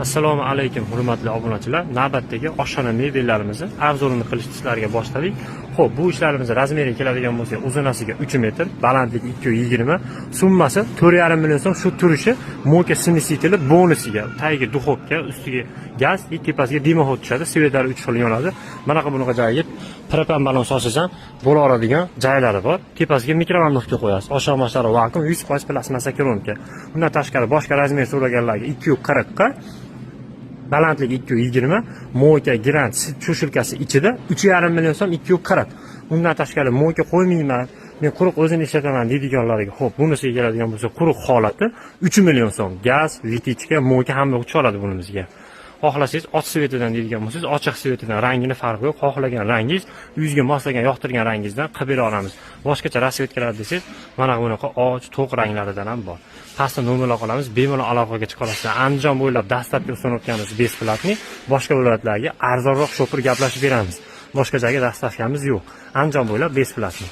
Assalomu alaykum hurmatli obunachilar. Navbatdagi oshxona mebellarimizni obzorini qilish ishlariga boshladik. Xo'p, bu ishlarimiz razmeriga keladigan bo'lsa, uzunasiga 3 metr, balandligi 220, summasi 4,5 million so'm. Shu turishi moka smesiteli bonusiga, tagiga duxovka, ustiga gaz, tepasiga dimoxod tushadi, svetlari 3 xil yonadi. Mana bunaqa joyiga propan balon sochish ham bo'laveradigan joylari bor. Tepasiga mikrovalnovka qo'yasiz. Oshxona vakuum 100% plastmassa keramika. Bundan tashqari boshqa razmer so'raganlarga 240 ga balandligi 220, moka grant cho'shilkasi ichida 3,5 million so'm 240. Undan tashqari moka qo'ymayman, men quruq o'zini ishlataman deydiganlarga, xo'p, bunisiga keladigan bo'lsa, quruq holati 3 million so'm. Gaz, vitichka, moka hamma tushadi bunimizga. Xohlasangiz och svetidan deydigan bo'lsangiz, ochiq svetidan rangini farqi yo'q. Xohlagan rangingiz, uyingizga moslagan, yoqtirgan rangingizdan qilib bera olamiz. Boshqacha rasvetkalar desangiz, mana bunaqa och, to'q ranglaridan ham bor. Pastda nomerlar qolamiz, bemalol aloqaga chiqa olasizlar. Andijon bo'ylab dastlabki ustanotganimiz besplatniy, boshqa viloyatlarga arzonroq shopir gaplashib beramiz. Boshqa joyga dastavkamiz yo'q. Andijon bo'ylab besplatniy.